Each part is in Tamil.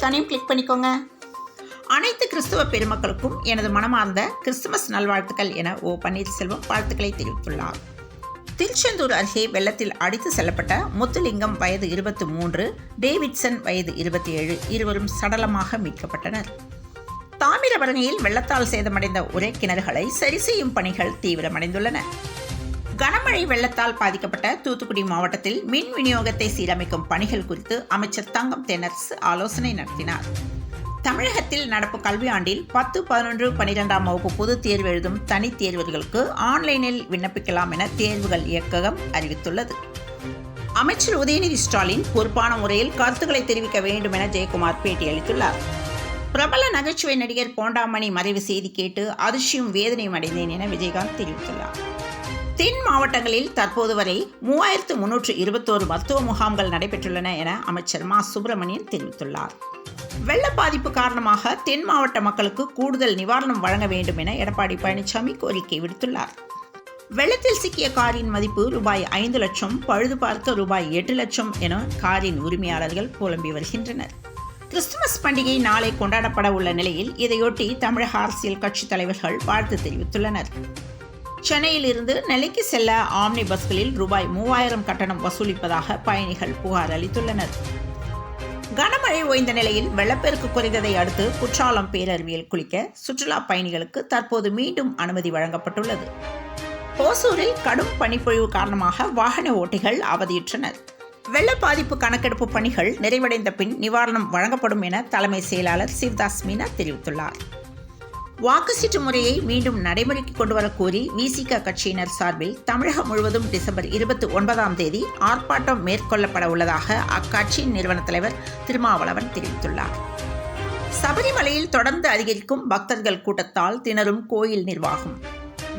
ஐக்கானையும் கிளிக் பண்ணிக்கோங்க. அனைத்து கிறிஸ்துவ பெருமக்களுக்கும் எனது மனமார்ந்த கிறிஸ்துமஸ் நல்வாழ்த்துக்கள் என ஓ பன்னீர்செல்வம் வாழ்த்துக்களை தெரிவித்துள்ளார். திருச்செந்தூர் அருகே வெள்ளத்தில் அடித்து செல்லப்பட்ட முத்துலிங்கம் வயது 23, டேவிட்சன் வயது 27 இருவரும் சடலமாக மீட்கப்பட்டனர். தாமிரபரணியில் வெள்ளத்தால் சேதமடைந்த ஒரே கிணறுகளை சரி செய்யும் பணிகள் தீவிரமடைந்துள்ளன. கனமழை வெள்ளத்தால் பாதிக்கப்பட்ட தூத்துக்குடி மாவட்டத்தில் மின் விநியோகத்தை சீரமைக்கும் பணிகள் குறித்து அமைச்சர் தங்கம் தென்னரசு ஆலோசனை நடத்தினார். தமிழகத்தில் நடப்பு கல்வியாண்டில் 10, 11, 12ஆம் வகுப்பு பொதுத் தேர்வு எழுதும் தனித் தேர்வர்களுக்கு ஆன்லைனில் விண்ணப்பிக்கலாம் என தேர்வுகள் இயக்ககம் அறிவித்துள்ளது. அமைச்சர் உதயநிதி ஸ்டாலின் பொறுப்பான முறையில் கருத்துக்களை தெரிவிக்க வேண்டும் என ஜெயக்குமார் பேட்டியளித்துள்ளார். பிரபல நகைச்சுவை நடிகர் போண்டாமணி மறைவு செய்தி கேட்டு அதிர்ச்சியும் வேதனையும் அடைந்தேன் என விஜயகாந்த் தெரிவித்துள்ளார். தென் மாவட்டங்களில் தற்போது வரை 3321 மருத்துவ முகாம்கள் நடைபெற்றுள்ளன என அமைச்சர் மா சுப்பிரமணியன் தெரிவித்துள்ளார். வெள்ள பாதிப்பு காரணமாக தென் மாவட்ட மக்களுக்கு கூடுதல் நிவாரணம் வழங்க வேண்டும் என எடப்பாடி பழனிசாமி கோரிக்கை விடுத்துள்ளார். வெள்ளத்தில் சிக்கிய காரின் மதிப்பு ரூபாய் 5 லட்சம், பழுது பார்க்க ரூபாய் 8 லட்சம் என காரின் உரிமையாளர்கள் புலம்பி வருகின்றனர். கிறிஸ்துமஸ் பண்டிகை நாளை கொண்டாடப்பட உள்ள நிலையில் இதையொட்டி தமிழக அரசியல் கட்சித் தலைவர்கள் வாழ்த்து தெரிவித்துள்ளனர். சென்னையில் இருந்து நெல்லைக்கு செல்ல ஆம்னி பஸ்களில் ரூபாய் 3000 கட்டணம் வசூலிப்பதாக பயணிகள் புகார் அளித்துள்ளனர். கனமழை ஓய்ந்த நிலையில் வெள்ளப்பெருக்கு குறைந்ததை அடுத்து குற்றாலம் பேரருவியில் குளிக்க சுற்றுலா பயணிகளுக்கு தற்போது மீண்டும் அனுமதி வழங்கப்பட்டுள்ளது. ஓசூரில் கடும் பனிப்பொழிவு காரணமாக வாகன ஓட்டிகள் அவதியுற்றனர். வெள்ள பாதிப்பு கணக்கெடுப்பு பணிகள் நிறைவடைந்த பின் நிவாரணம் வழங்கப்படும் என தலைமை செயலாளர் சிவதாஸ் மீனா தெரிவித்துள்ளார். வாக்குச்சீட்டு முறையை மீண்டும் நடைமுறைக்கு கொண்டுவர கோரி விசிக கட்சியினர் சார்பில் தமிழகம் முழுவதும் டிசம்பர் 29ஆம் தேதி ஆர்ப்பாட்டம் மேற்கொள்ளப்பட உள்ளதாக அக்கட்சியின் நிறுவன தலைவர் திருமாவளவன் தெரிவித்துள்ளார். சபரிமலையில் தொடர்ந்து அதிகரிக்கும் பக்தர்கள் கூட்டத்தால் திணறும் கோயில் நிர்வாகம்.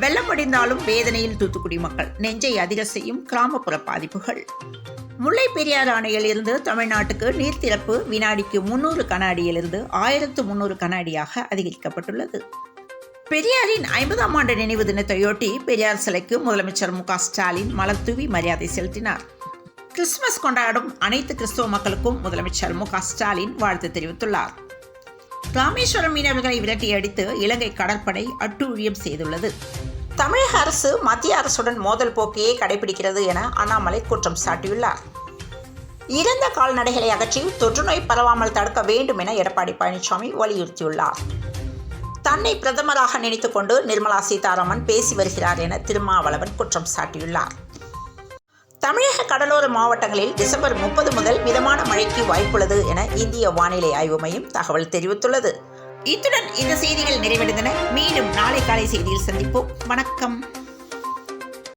வெள்ளம் வடிந்தாலும் வேதனையில் தூத்துக்குடி மக்கள், நெஞ்சை அதிர செய்யும் கிராமப்புற பாதிப்புகள். முல்லை பெரியாறு அணையில் இருந்து தமிழ்நாட்டுக்கு நீர் திறப்பு வினாடிக்கு 300 கன அடியிலிருந்து 1300 கன அடியாக அதிகரிக்கப்பட்டுள்ளது. பெரியாரின் 50ஆம் ஆண்டு நினைவு தினத்தையொட்டி பெரியார் சிலைக்கு முதலமைச்சர் மு.க.ஸ்டாலின் மலர் தூவி மரியாதை செலுத்தினார். கிறிஸ்துமஸ் கொண்டாடும் அனைத்து கிறிஸ்துவ மக்களுக்கும் முதலமைச்சர் மு.க.ஸ்டாலின் வாழ்த்து தெரிவித்துள்ளார். ராமேஸ்வரம் மீனவர்களை விரட்டி அடித்து இலங்கை கடற்படை அட்டூழியம் செய்துள்ளது. தமிழக அரசு மத்திய அரசுடன் மோதல் போக்கையே கடைபிடிக்கிறது என அண்ணாமலை குற்றம் சாட்டியுள்ளார். இறந்த கால்நடைகளை அகற்றி தொற்றுநோய் பரவாமல் தடுக்க வேண்டும் என எடப்பாடி பழனிசாமி வலியுறுத்தியுள்ளார். தன்னை பிரதமராக நினைத்துக் கொண்டு நிர்மலா சீதாராமன் பேசி வருகிறார் என திருமாவளவன் குற்றம் சாட்டியுள்ளார். தமிழக கடலோர மாவட்டங்களில் டிசம்பர் 30 முதல் மிதமான மழைக்கு வாய்ப்புள்ளது என இந்திய வானிலை ஆய்வு மையம் தகவல் தெரிவித்துள்ளது. இத்துடன் இந்த செய்திகள் நிறைவடைந்தன. மீண்டும் நாளை காலை செய்தியில் சந்திப்போம். வணக்கம்.